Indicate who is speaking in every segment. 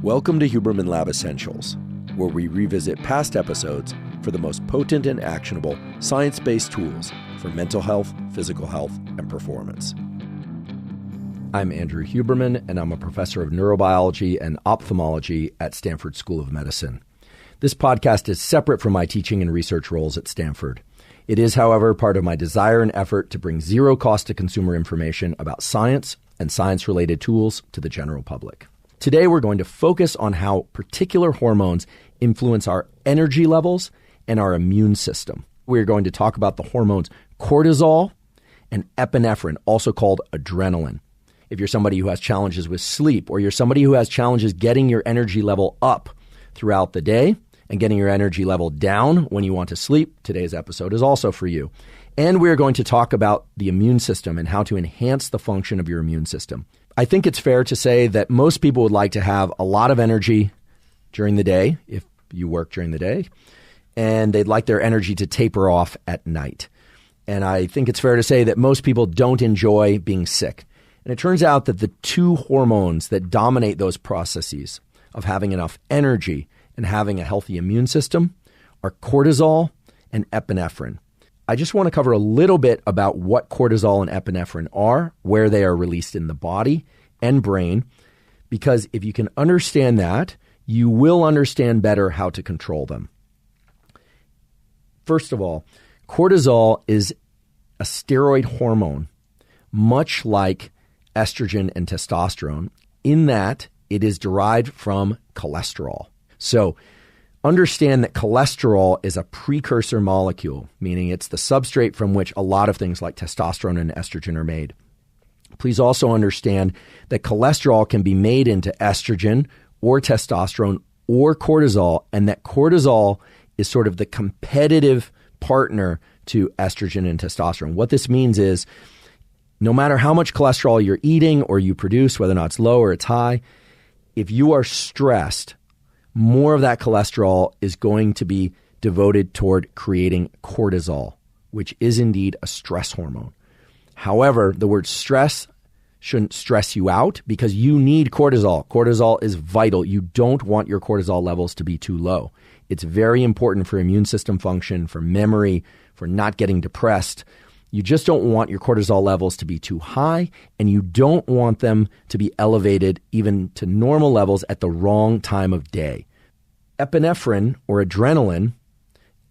Speaker 1: Welcome to Huberman Lab Essentials, where we revisit past episodes for the most potent and actionable science-based tools for mental health, physical health, and performance. I'm Andrew Huberman, and I'm a professor of neurobiology and ophthalmology at Stanford School of Medicine. This podcast is separate from my teaching and research roles at Stanford. It is, however, part of my desire and effort to bring zero cost to consumer information about science and science-related tools to the general public. Today, we're going to focus on how particular hormones influence our energy levels and our immune system. We're going to talk about the hormones cortisol and epinephrine, also called adrenaline. If you're somebody who has challenges with sleep, or you're somebody who has challenges getting your energy level up throughout the day and getting your energy level down when you want to sleep, today's episode is also for you. And we're going to talk about the immune system and how to enhance the function of your immune system. I think it's fair to say that most people would like to have a lot of energy during the day, if you work during the day, and they'd like their energy to taper off at night. And I think it's fair to say that most people don't enjoy being sick. And it turns out that the two hormones that dominate those processes of having enough energy and having a healthy immune system are cortisol and epinephrine. I just want to cover a little bit about what cortisol and epinephrine are, where they are released in the body and brain, because if you can understand that, you will understand better how to control them. First of all, cortisol is a steroid hormone, much like estrogen and testosterone, in that it is derived from cholesterol. So understand that cholesterol is a precursor molecule, meaning it's the substrate from which a lot of things like testosterone and estrogen are made. Please also understand that cholesterol can be made into estrogen or testosterone or cortisol, and that cortisol is sort of the competitive partner to estrogen and testosterone. What this means is no matter how much cholesterol you're eating or you produce, whether or not it's low or it's high, if you are stressed, more of that cholesterol is going to be devoted toward creating cortisol, which is indeed a stress hormone. However, the word stress shouldn't stress you out because you need cortisol. Cortisol is vital. You don't want your cortisol levels to be too low. It's very important for immune system function, for memory, for not getting depressed. You just don't want your cortisol levels to be too high, and you don't want them to be elevated even to normal levels at the wrong time of day. Epinephrine, or adrenaline,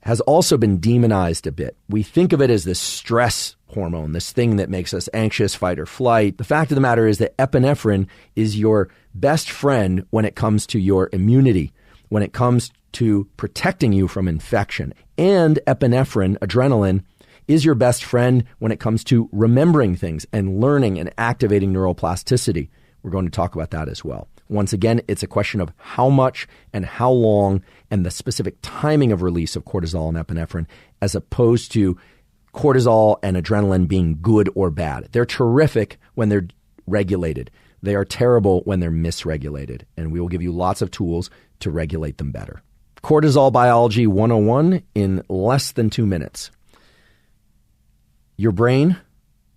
Speaker 1: has also been demonized a bit. We think of it as this stress hormone, this thing that makes us anxious, fight or flight. The fact of the matter is that epinephrine is your best friend when it comes to your immunity, when it comes to protecting you from infection. And epinephrine, adrenaline, is your best friend when it comes to remembering things and learning and activating neuroplasticity. We're going to talk about that as well. Once again, it's a question of how much and how long and the specific timing of release of cortisol and epinephrine, as opposed to cortisol and adrenaline being good or bad. They're terrific when they're regulated. They are terrible when they're misregulated, and we will give you lots of tools to regulate them better. Cortisol Biology 101 in less than 2 minutes. Your brain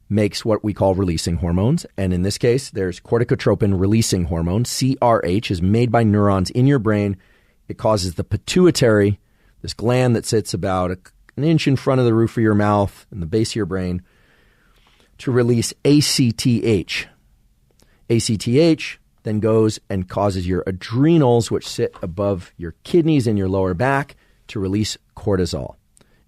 Speaker 1: makes what we call releasing hormones. And in this case, there's corticotropin releasing hormone, CRH, is made by neurons in your brain. It causes the pituitary, this gland that sits about an inch in front of the roof of your mouth and the base of your brain, to release ACTH. ACTH then goes and causes your adrenals, which sit above your kidneys and your lower back, to release cortisol,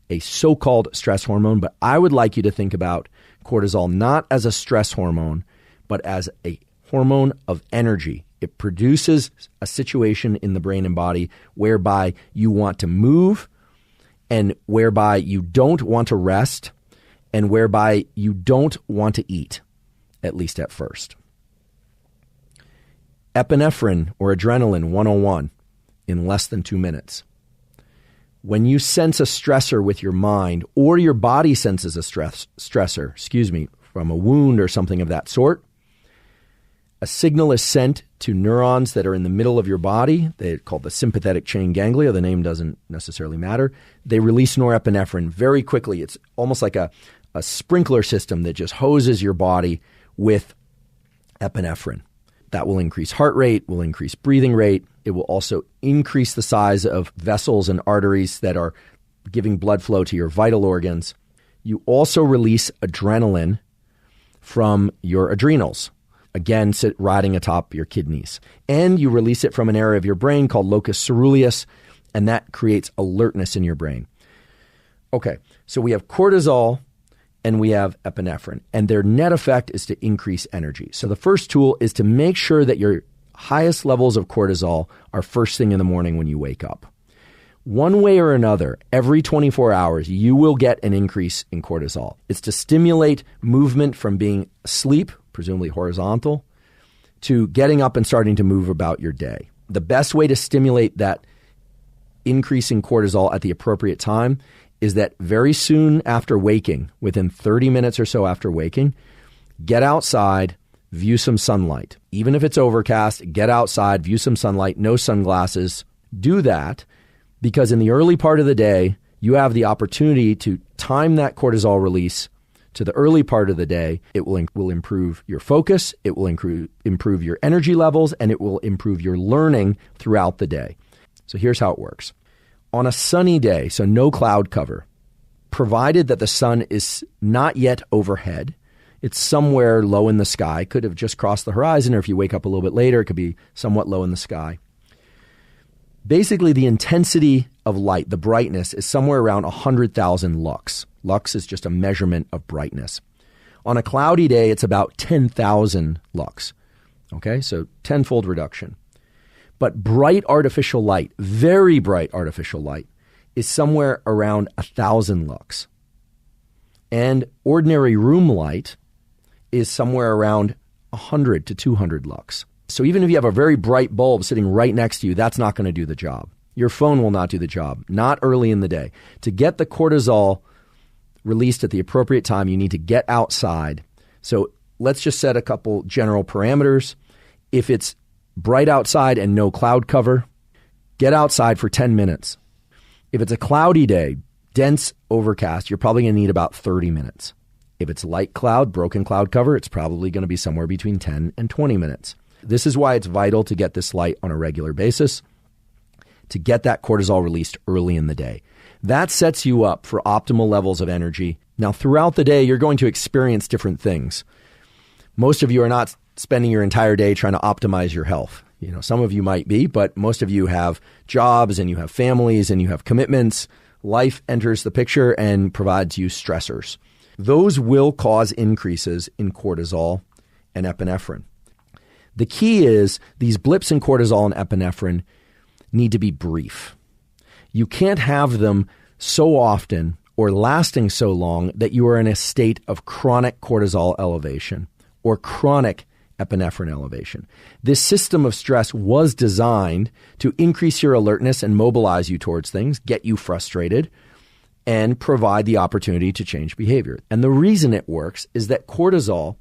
Speaker 1: a so-called stress hormone. But I would like you to think about cortisol not as a stress hormone, but as a hormone of energy. It produces a situation in the brain and body whereby you want to move, and whereby you don't want to rest, and whereby you don't want to eat, at least at first. Epinephrine, or adrenaline 101, in less than 2 minutes. When you sense a stressor with your mind, or your body senses a stressor, from a wound or something of that sort, a signal is sent to neurons that are in the middle of your body. They're called the sympathetic chain ganglia. The name doesn't necessarily matter. They release norepinephrine very quickly. It's almost like a sprinkler system that just hoses your body with epinephrine. That will increase heart rate, will increase breathing rate. It will also increase the size of vessels and arteries that are giving blood flow to your vital organs. You also release adrenaline from your adrenals, again, riding atop your kidneys. And you release it from an area of your brain called locus ceruleus, and that creates alertness in your brain. Okay, so we have cortisol and we have epinephrine, and their net effect is to increase energy. So the first tool is to make sure that your highest levels of cortisol are first thing in the morning when you wake up. One way or another, every 24 hours, you will get an increase in cortisol. It's to stimulate movement from being asleep, presumably horizontal, to getting up and starting to move about your day. The best way to stimulate that increase in cortisol at the appropriate time is that very soon after waking, within 30 minutes or so after waking, get outside, view some sunlight. Even if it's overcast, get outside, view some sunlight, no sunglasses. Do that because in the early part of the day, you have the opportunity to time that cortisol release to the early part of the day. It will improve your focus, it will improve your energy levels, and it will improve your learning throughout the day. So here's how it works. On a sunny day, so no cloud cover, provided that the sun is not yet overhead, it's somewhere low in the sky, could have just crossed the horizon, or if you wake up a little bit later, it could be somewhat low in the sky. Basically, the intensity of light, the brightness, is somewhere around 100,000 lux. Lux is just a measurement of brightness. On a cloudy day, it's about 10,000 lux. Okay, so tenfold reduction. But bright artificial light, very bright artificial light, is somewhere around 1,000 lux. And ordinary room light is somewhere around 100 to 200 lux. So even if you have a very bright bulb sitting right next to you, that's not going to do the job. Your phone will not do the job, not early in the day. To get the cortisol released at the appropriate time, you need to get outside. So let's just set a couple general parameters. If it's bright outside and no cloud cover, get outside for 10 minutes. If it's a cloudy day, dense overcast, you're probably going to need about 30 minutes. If it's light cloud, broken cloud cover, it's probably going to be somewhere between 10 and 20 minutes. This is why it's vital to get this light on a regular basis, to get that cortisol released early in the day. That sets you up for optimal levels of energy. Now, throughout the day, you're going to experience different things. Most of you are not spending your entire day trying to optimize your health. Some of you might be, but most of you have jobs and you have families and you have commitments. Life enters the picture and provides you stressors. Those will cause increases in cortisol and epinephrine. The key is these blips in cortisol and epinephrine need to be brief. You can't have them so often or lasting so long that you are in a state of chronic cortisol elevation or chronic epinephrine elevation. This system of stress was designed to increase your alertness and mobilize you towards things, get you frustrated, and provide the opportunity to change behavior. And the reason it works is that cortisol,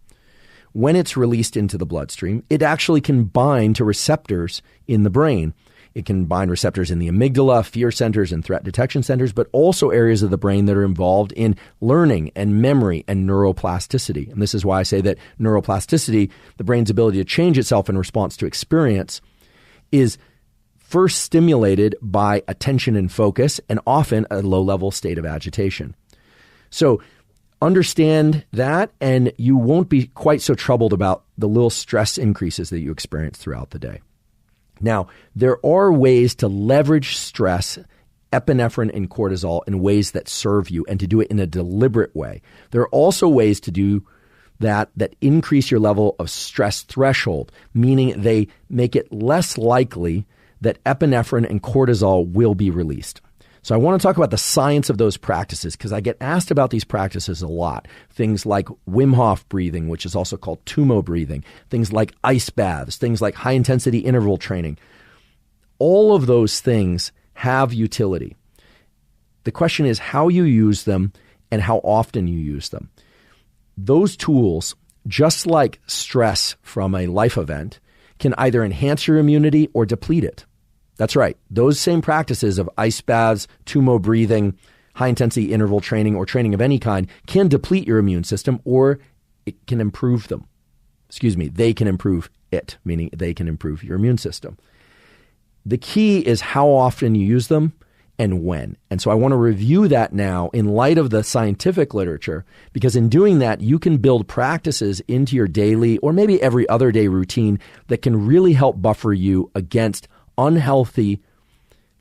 Speaker 1: when it's released into the bloodstream, it actually can bind to receptors in the brain. It can bind receptors in the amygdala, fear centers, and threat detection centers, but also areas of the brain that are involved in learning and memory and neuroplasticity. And this is why I say that neuroplasticity, the brain's ability to change itself in response to experience, is first stimulated by attention and focus, and often a low-level state of agitation. So understand that, and you won't be quite so troubled about the little stress increases that you experience throughout the day. Now, there are ways to leverage stress, epinephrine, and cortisol in ways that serve you and to do it in a deliberate way. There are also ways to do that increase your level of stress threshold, meaning they make it less likely that epinephrine and cortisol will be released. So I want to talk about the science of those practices because I get asked about these practices a lot. Things like Wim Hof breathing, which is also called Tumo breathing, things like ice baths, things like high-intensity interval training. All of those things have utility. The question is how you use them and how often you use them. Those tools, just like stress from a life event, can either enhance your immunity or deplete it. That's right. Those same practices of ice baths, Tumo breathing, high-intensity interval training, or training of any kind can deplete your immune system or it can improve them. they can improve it, meaning they can improve your immune system. The key is how often you use them and when. And so I want to review that now in light of the scientific literature, because in doing that, you can build practices into your daily or maybe every other day routine that can really help buffer you against unhealthy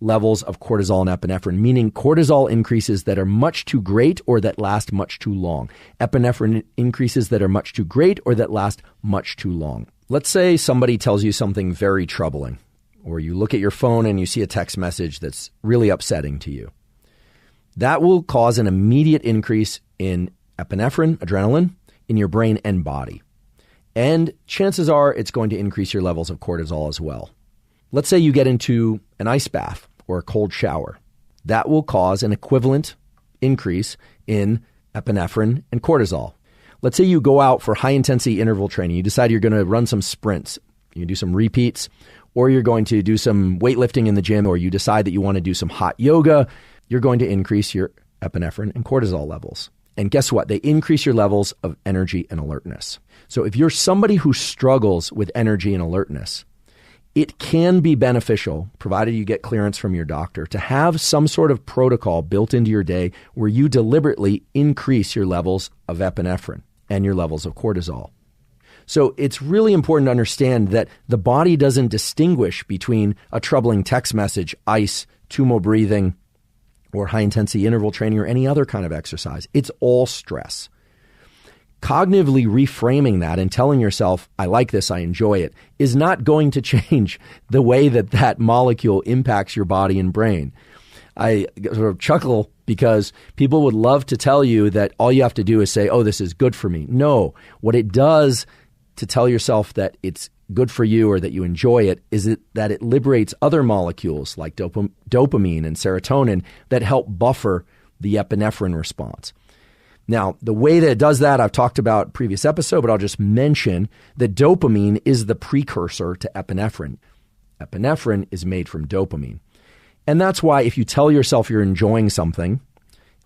Speaker 1: levels of cortisol and epinephrine, meaning cortisol increases that are much too great or that last much too long. Epinephrine increases that are much too great or that last much too long. Let's say somebody tells you something very troubling, or you look at your phone and you see a text message that's really upsetting to you. That will cause an immediate increase in epinephrine, adrenaline, in your brain and body. And chances are it's going to increase your levels of cortisol as well. Let's say you get into an ice bath or a cold shower. That will cause an equivalent increase in epinephrine and cortisol. Let's say you go out for high-intensity interval training. You decide you're going to run some sprints. You do some repeats, or you're going to do some weightlifting in the gym, or you decide that you want to do some hot yoga. You're going to increase your epinephrine and cortisol levels. And guess what? They increase your levels of energy and alertness. So if you're somebody who struggles with energy and alertness, it can be beneficial, provided you get clearance from your doctor, to have some sort of protocol built into your day where you deliberately increase your levels of epinephrine and your levels of cortisol. So it's really important to understand that the body doesn't distinguish between a troubling text message, ice, Tumo breathing, or high-intensity interval training, or any other kind of exercise. It's all stress. Cognitively reframing that and telling yourself, I like this, I enjoy it, is not going to change the way that that molecule impacts your body and brain. I sort of chuckle because people would love to tell you that all you have to do is say, oh, this is good for me. No, what it does to tell yourself that it's good for you or that you enjoy it is that it liberates other molecules like dopamine and serotonin that help buffer the epinephrine response. Now, the way that it does that, I've talked about in a previous episode, but I'll just mention that dopamine is the precursor to epinephrine. Epinephrine is made from dopamine. And that's why if you tell yourself you're enjoying something,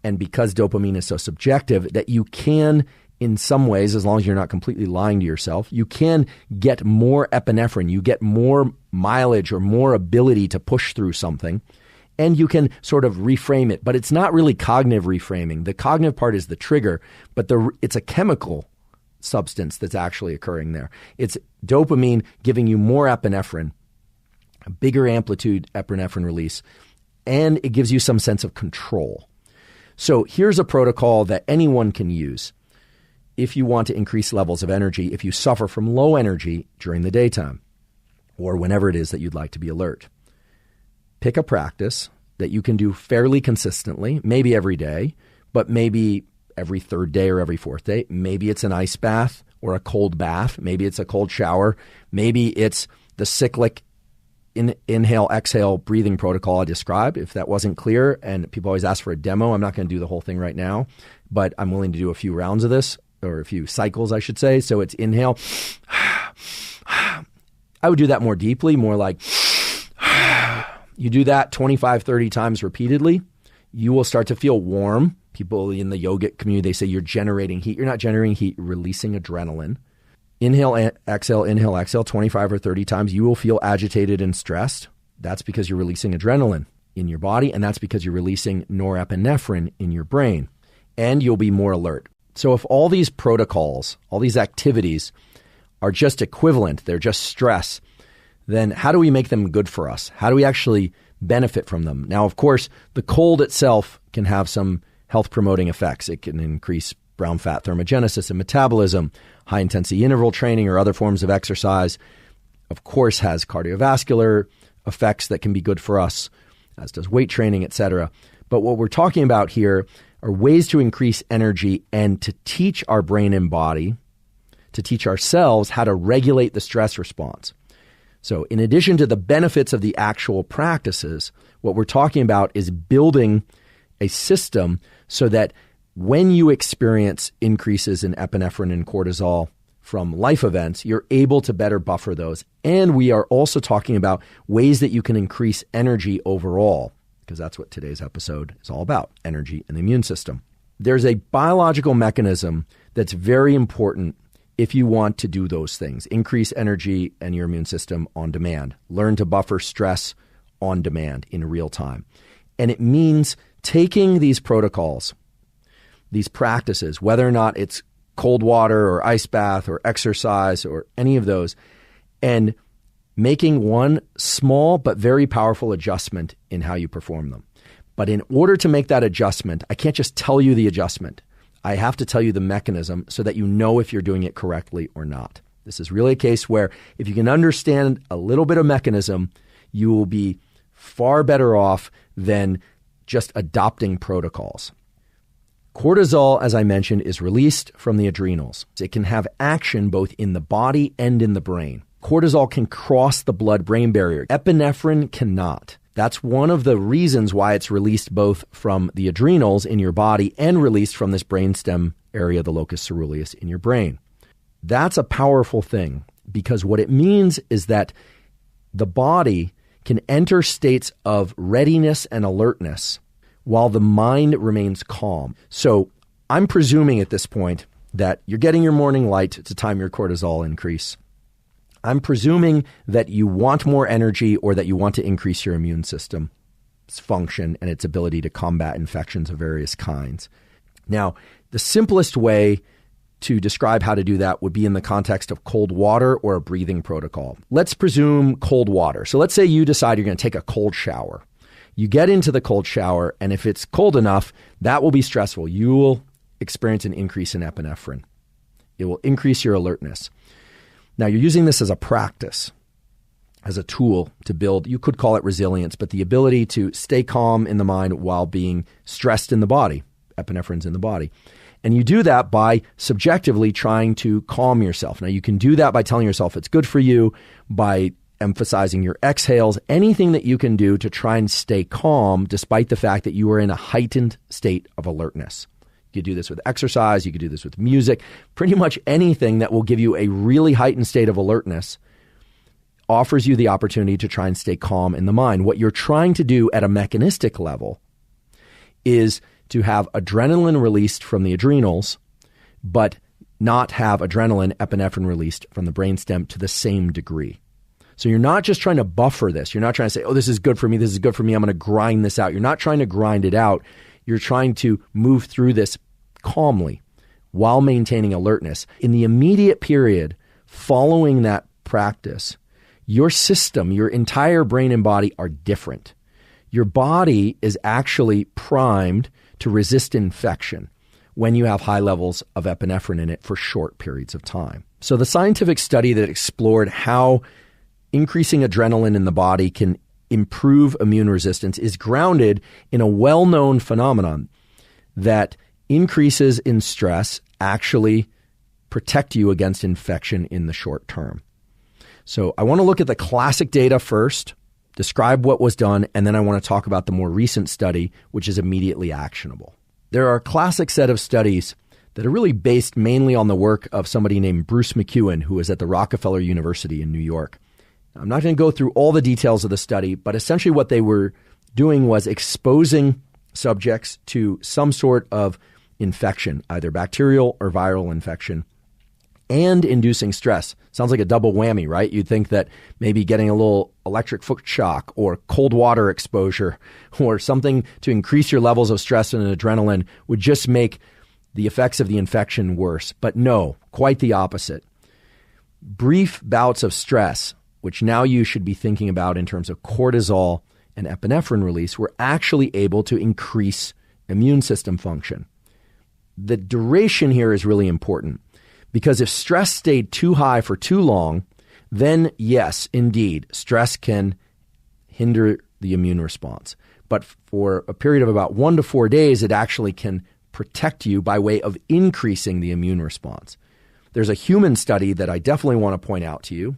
Speaker 1: and because dopamine is so subjective, that you can, in some ways, as long as you're not completely lying to yourself, you can get more epinephrine, you get more mileage or more ability to push through something. And you can sort of reframe it, but it's not really cognitive reframing. The cognitive part is the trigger, but it's a chemical substance that's actually occurring there. It's dopamine giving you more epinephrine, a bigger amplitude epinephrine release, and it gives you some sense of control. So here's a protocol that anyone can use if you want to increase levels of energy, if you suffer from low energy during the daytime, or whenever it is that you'd like to be alert. Pick a practice that you can do fairly consistently, maybe every day, but maybe every third day or every fourth day. Maybe it's an ice bath or a cold bath. Maybe it's a cold shower. Maybe it's the cyclic inhale, exhale breathing protocol I described. If that wasn't clear, and people always ask for a demo, I'm not going to do the whole thing right now, but I'm willing to do a few rounds of this, or a few cycles, I should say. So it's inhale. I would do that more deeply, more like... You do that 25, 30 times repeatedly, you will start to feel warm. People in the yogic community, they say you're generating heat. You're not generating heat, you're releasing adrenaline. Inhale, exhale, 25 or 30 times. You will feel agitated and stressed. That's because you're releasing adrenaline in your body, and that's because you're releasing norepinephrine in your brain, and you'll be more alert. So if all these protocols, all these activities are just equivalent, they're just stress, then how do we make them good for us? How do we actually benefit from them? Now, of course, the cold itself can have some health-promoting effects. It can increase brown fat thermogenesis and metabolism. High-intensity interval training or other forms of exercise, of course, has cardiovascular effects that can be good for us, as does weight training, etc. But what we're talking about here are ways to increase energy and to teach our brain and body, to teach ourselves how to regulate the stress response. So in addition to the benefits of the actual practices, what we're talking about is building a system so that when you experience increases in epinephrine and cortisol from life events, you're able to better buffer those. And we are also talking about ways that you can increase energy overall, because that's what today's episode is all about, energy and the immune system. There's a biological mechanism that's very important if you want to do those things. Increase energy and your immune system on demand. Learn to buffer stress on demand in real time. And it means taking these protocols, these practices, whether or not it's cold water or ice bath or exercise or any of those, and making one small but very powerful adjustment in how you perform them. But in order to make that adjustment, I can't just tell you the adjustment. I have to tell you the mechanism so that you know if you're doing it correctly or not. This is really a case where if you can understand a little bit of mechanism, you will be far better off than just adopting protocols. Cortisol, as I mentioned, is released from the adrenals. It can have action both in the body and in the brain. Cortisol can cross the blood-brain barrier. Epinephrine cannot. That's one of the reasons why it's released both from the adrenals in your body and released from this brainstem area, the locus coeruleus in your brain. That's a powerful thing because what it means is that the body can enter states of readiness and alertness while the mind remains calm. So I'm presuming at this point that you're getting your morning light to time your cortisol increase. I'm presuming that you want more energy or that you want to increase your immune system's function and its ability to combat infections of various kinds. Now, the simplest way to describe how to do that would be in the context of cold water or a breathing protocol. Let's presume cold water. So let's say you decide you're going to take a cold shower. You get into the cold shower, and if it's cold enough, that will be stressful. You will experience an increase in epinephrine. It will increase your alertness. Now, you're using this as a practice, as a tool to build, you could call it resilience, but the ability to stay calm in the mind while being stressed in the body, epinephrine's in the body. And you do that by subjectively trying to calm yourself. Now, you can do that by telling yourself it's good for you, by emphasizing your exhales, anything that you can do to try and stay calm despite the fact that you are in a heightened state of alertness. You could do this with exercise. You could do this with music. Pretty much anything that will give you a really heightened state of alertness offers you the opportunity to try and stay calm in the mind. What you're trying to do at a mechanistic level is to have adrenaline released from the adrenals, but not have adrenaline, epinephrine released from the brainstem to the same degree. So you're not just trying to buffer this. You're not trying to say, oh, this is good for me. This is good for me. I'm going to grind this out. You're not trying to grind it out. You're trying to move through this calmly while maintaining alertness. In the immediate period following that practice, your system, your entire brain and body are different. Your body is actually primed to resist infection when you have high levels of epinephrine in it for short periods of time. So the scientific study that explored how increasing adrenaline in the body can improve immune resistance is grounded in a well-known phenomenon that increases in stress actually protect you against infection in the short term. So I want to look at the classic data first, describe what was done, and then I want to talk about the more recent study, which is immediately actionable. There are a classic set of studies that are really based mainly on the work of somebody named Bruce McEwen, who is at the Rockefeller University in New York. I'm not going to go through all the details of the study, but essentially what they were doing was exposing subjects to some sort of infection, either bacterial or viral infection, and inducing stress. Sounds like a double whammy, right? You'd think that maybe getting a little electric foot shock or cold water exposure or something to increase your levels of stress and adrenaline would just make the effects of the infection worse. But no, quite the opposite. Brief bouts of stress, which now you should be thinking about in terms of cortisol and epinephrine release, were actually able to increase immune system function. The duration here is really important because if stress stayed too high for too long, then yes, indeed, stress can hinder the immune response. But for a period of about 1 to 4 days, it actually can protect you by way of increasing the immune response. There's a human study that I definitely want to point out to you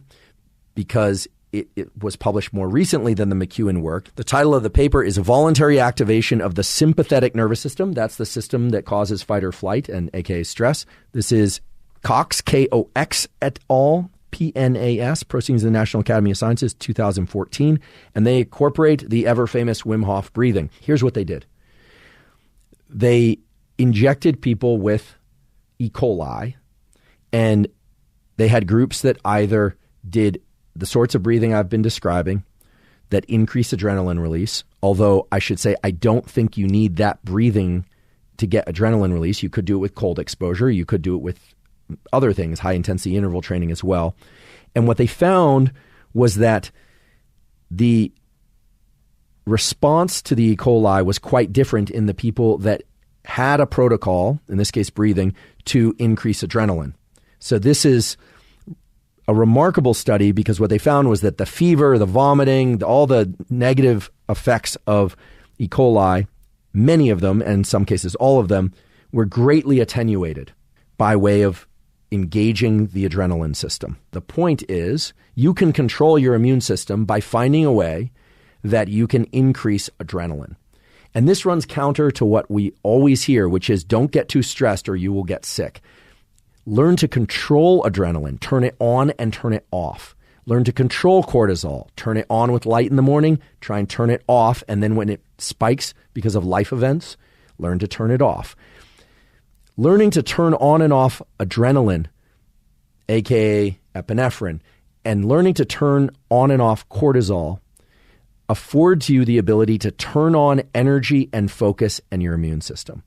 Speaker 1: because it was published more recently than the McEwen work. The title of the paper is Voluntary Activation of the Sympathetic Nervous System. That's the system that causes fight or flight, and aka stress. This is Cox, K-O-X et al., PNAS, Proceedings of the National Academy of Sciences, 2014, and they incorporate the ever-famous Wim Hof breathing. Here's what they did. They injected people with E. coli and They had groups that either did the sorts of breathing I've been describing that increase adrenaline release, although I should say I don't think you need that breathing to get adrenaline release. You could do it with cold exposure. You could do it with other things, high intensity interval training as well. And what they found was that the response to the E. coli was quite different in the people that had a protocol, in this case breathing, to increase adrenaline. So this is a remarkable study because what they found was that the fever, the vomiting, all the negative effects of E. coli, many of them, and in some cases all of them, were greatly attenuated by way of engaging the adrenaline system. The point is, you can control your immune system by finding a way that you can increase adrenaline. And this runs counter to what we always hear, which is don't get too stressed or you will get sick. Learn to control adrenaline, turn it on and turn it off. Learn to control cortisol, turn it on with light in the morning, try and turn it off. And then when it spikes because of life events, learn to turn it off. Learning to turn on and off adrenaline, aka epinephrine, and learning to turn on and off cortisol affords you the ability to turn on energy and focus and your immune system.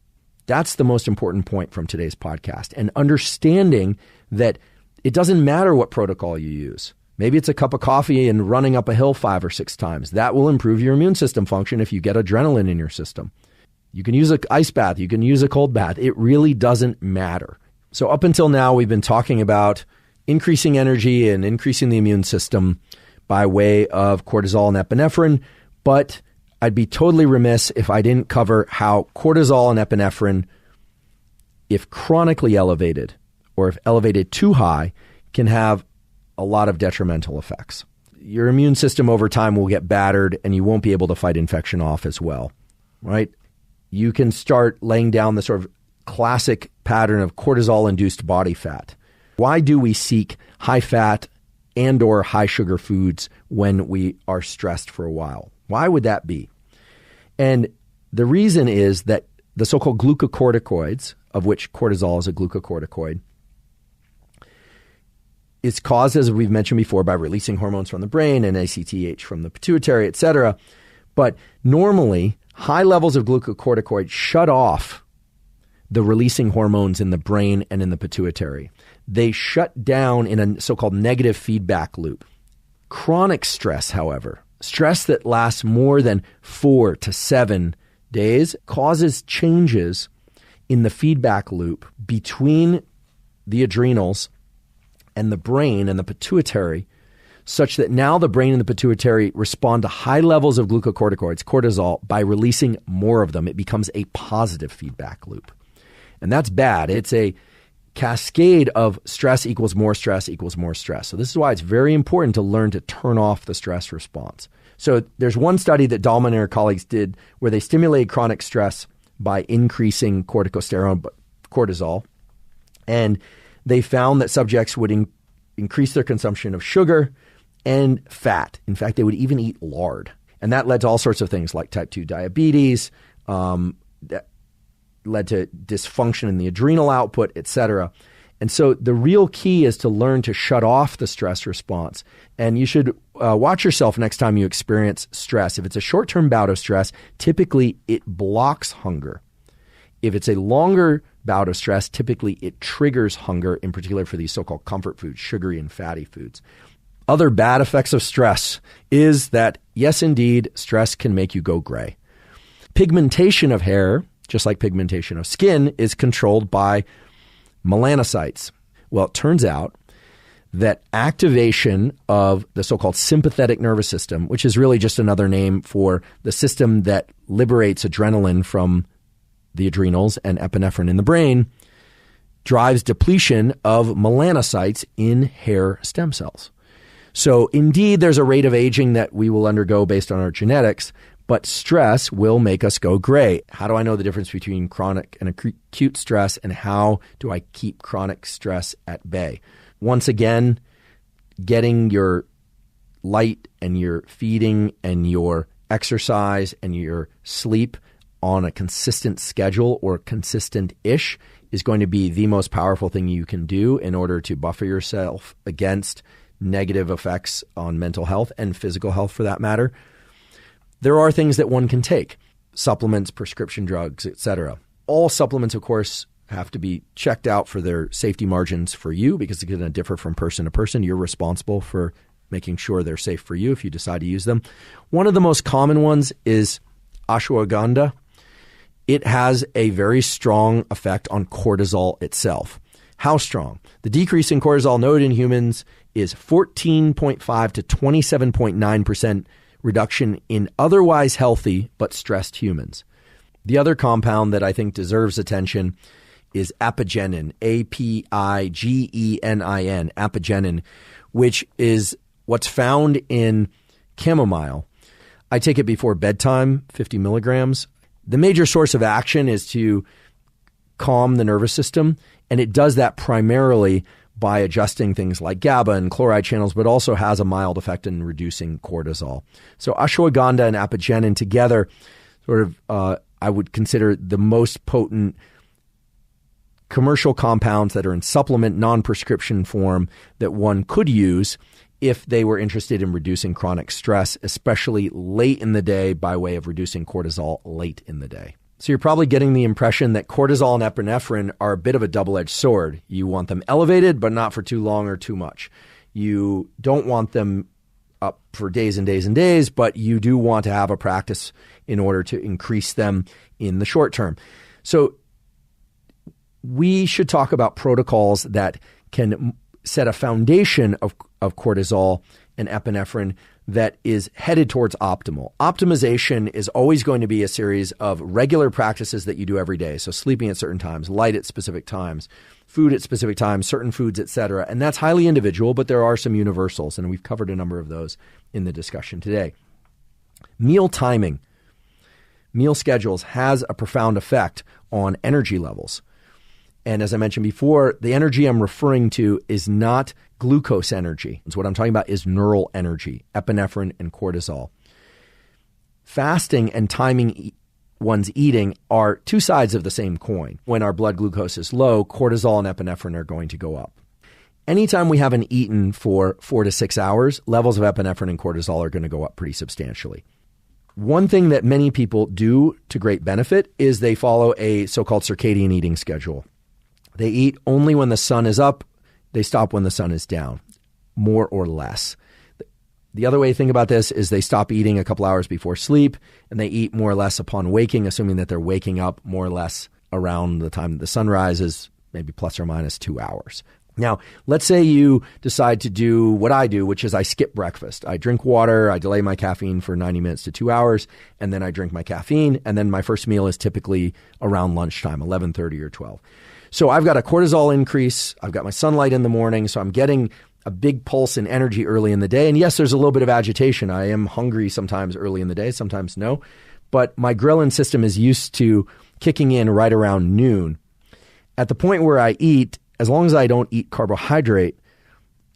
Speaker 1: That's the most important point from today's podcast. And understanding that it doesn't matter what protocol you use. Maybe it's a cup of coffee and running up a hill 5 or 6 times. That will improve your immune system function if you get adrenaline in your system. You can use an ice bath. You can use a cold bath. It really doesn't matter. So up until now, we've been talking about increasing energy and increasing the immune system by way of cortisol and epinephrine, but I'd be totally remiss if I didn't cover how cortisol and epinephrine, if chronically elevated or if elevated too high, can have a lot of detrimental effects. Your immune system over time will get battered and you won't be able to fight infection off as well, right? You can start laying down the sort of classic pattern of cortisol-induced body fat. Why do we seek high-fat and or high-sugar foods when we are stressed for a while? Why would that be? And the reason is that the so-called glucocorticoids, of which cortisol is a glucocorticoid, is caused, as we've mentioned before, by releasing hormones from the brain and ACTH from the pituitary, etc. But normally, high levels of glucocorticoid shut off the releasing hormones in the brain and in the pituitary. They shut down in a so-called negative feedback loop. Chronic stress, however, stress that lasts more than 4 to 7 days, causes changes in the feedback loop between the adrenals and the brain and the pituitary, such that now the brain and the pituitary respond to high levels of glucocorticoids, cortisol, by releasing more of them. It becomes a positive feedback loop. And that's bad. It's a cascade of stress equals more stress equals more stress. So this is why it's very important to learn to turn off the stress response. So there's one study that Dahlman and her colleagues did where they stimulated chronic stress by increasing corticosterone, cortisol, and they found that subjects would increase their consumption of sugar and fat. In fact, they would even eat lard. And that led to all sorts of things like type 2 diabetes, that led to dysfunction in the adrenal output, etc. And so the real key is to learn to shut off the stress response. And you should watch yourself next time you experience stress. If it's a short-term bout of stress, typically it blocks hunger. If it's a longer bout of stress, typically it triggers hunger, in particular for these so-called comfort foods, sugary and fatty foods. Other bad effects of stress is that, yes, indeed, stress can make you go gray. Pigmentation of hair, just like pigmentation of skin, is controlled by melanocytes. Well, it turns out that activation of the so-called sympathetic nervous system, which is really just another name for the system that liberates adrenaline from the adrenals and epinephrine in the brain, drives depletion of melanocytes in hair stem cells. So indeed, there's a rate of aging that we will undergo based on our genetics, but stress will make us go gray. How do I know the difference between chronic and acute stress, and how do I keep chronic stress at bay? Once again, getting your light and your feeding and your exercise and your sleep on a consistent schedule or consistent-ish is going to be the most powerful thing you can do in order to buffer yourself against negative effects on mental health and physical health for that matter. There are things that one can take, supplements, prescription drugs, etc. All supplements, of course, have to be checked out for their safety margins for you because it's going to differ from person to person. You're responsible for making sure they're safe for you if you decide to use them. One of the most common ones is ashwagandha. It has a very strong effect on cortisol itself. How strong? The decrease in cortisol noted in humans is 14.5 to 27.9% reduction in otherwise healthy but stressed humans. The other compound that I think deserves attention is apigenin, A-P-I-G-E-N-I-N, apigenin, which is what's found in chamomile. I take it before bedtime, 50 milligrams. The major source of action is to calm the nervous system, and it does that primarily by adjusting things like GABA and chloride channels, but also has a mild effect in reducing cortisol. So ashwagandha and apigenin together I would consider the most potent commercial compounds that are in supplement, non-prescription form that one could use if they were interested in reducing chronic stress, especially late in the day by way of reducing cortisol late in the day. So you're probably getting the impression that cortisol and epinephrine are a bit of a double-edged sword. You want them elevated, but not for too long or too much. You don't want them up for days and days and days, but you do want to have a practice in order to increase them in the short term. So we should talk about protocols that can set a foundation of cortisol and epinephrine that is headed towards optimal. Optimization is always going to be a series of regular practices that you do every day. So sleeping at certain times, light at specific times, food at specific times, certain foods, etc. And that's highly individual, but there are some universals, and we've covered a number of those in the discussion today. Meal timing, meal schedules has a profound effect on energy levels. And as I mentioned before, the energy I'm referring to is not glucose energy. So what I'm talking about is neural energy, epinephrine and cortisol. Fasting and timing one's eating are two sides of the same coin. When our blood glucose is low, cortisol and epinephrine are going to go up. Anytime we haven't eaten for 4 to 6 hours, levels of epinephrine and cortisol are going to go up pretty substantially. One thing that many people do to great benefit is they follow a so-called circadian eating schedule. They eat only when the sun is up. They stop when the sun is down, more or less. The other way to think about this is they stop eating a couple hours before sleep, and they eat more or less upon waking, assuming that they're waking up more or less around the time that the sun rises, maybe plus or minus 2 hours. Now, let's say you decide to do what I do, which is I skip breakfast. I drink water, I delay my caffeine for 90 minutes to 2 hours, and then I drink my caffeine, and then my first meal is typically around lunchtime, 11:30 or 12. So I've got a cortisol increase. I've got my sunlight in the morning. So I'm getting a big pulse in energy early in the day. And yes, there's a little bit of agitation. I am hungry sometimes early in the day, sometimes no. But my ghrelin system is used to kicking in right around noon. At the point where I eat, as long as I don't eat carbohydrate,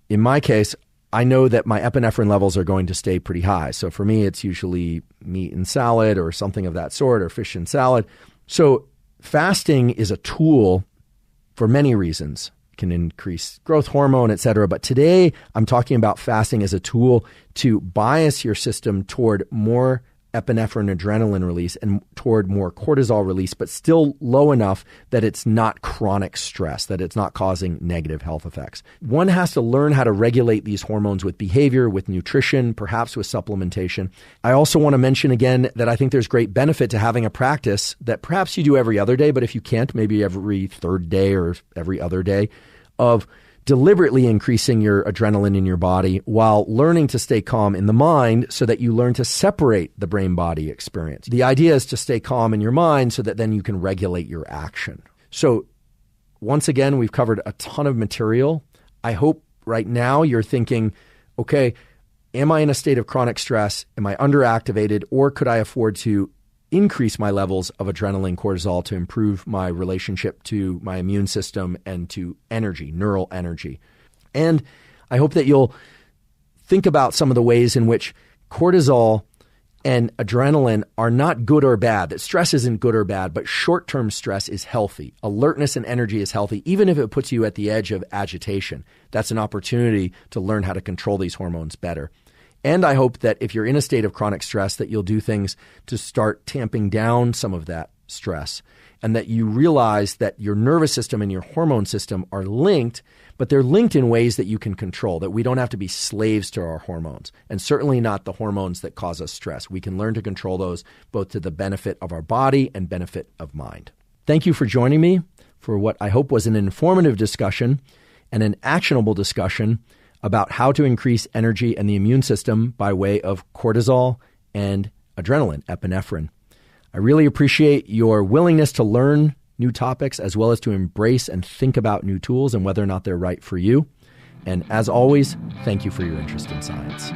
Speaker 1: in my case, I know that my epinephrine levels are going to stay pretty high. So for me, it's usually meat and salad or something of that sort, or fish and salad. So fasting is a tool for many reasons. It can increase growth hormone, et cetera. But today I'm talking about fasting as a tool to bias your system toward more epinephrine adrenaline release and toward more cortisol release, but still low enough that it's not chronic stress, that it's not causing negative health effects. One has to learn how to regulate these hormones with behavior, with nutrition, perhaps with supplementation. I also want to mention again that I think there's great benefit to having a practice that perhaps you do every other day, but if you can't, maybe every third day or every other day, of deliberately increasing your adrenaline in your body while learning to stay calm in the mind so that you learn to separate the brain-body experience. The idea is to stay calm in your mind so that then you can regulate your action. So once again, we've covered a ton of material. I hope right now you're thinking, okay, am I in a state of chronic stress? Am I underactivated? Or could I afford to increase my levels of adrenaline, cortisol to improve my relationship to my immune system and to energy, neural energy? And I hope that you'll think about some of the ways in which cortisol and adrenaline are not good or bad. That stress isn't good or bad, but short-term stress is healthy. Alertness and energy is healthy, even if it puts you at the edge of agitation. That's an opportunity to learn how to control these hormones better. And I hope that if you're in a state of chronic stress, that you'll do things to start tamping down some of that stress, and that you realize that your nervous system and your hormone system are linked, but they're linked in ways that you can control, that we don't have to be slaves to our hormones, and certainly not the hormones that cause us stress. We can learn to control those both to the benefit of our body and benefit of mind. Thank you for joining me for what I hope was an informative discussion and an actionable discussion about how to increase energy and the immune system by way of cortisol and adrenaline, epinephrine. I really appreciate your willingness to learn new topics as well as to embrace and think about new tools and whether or not they're right for you. And as always, thank you for your interest in science.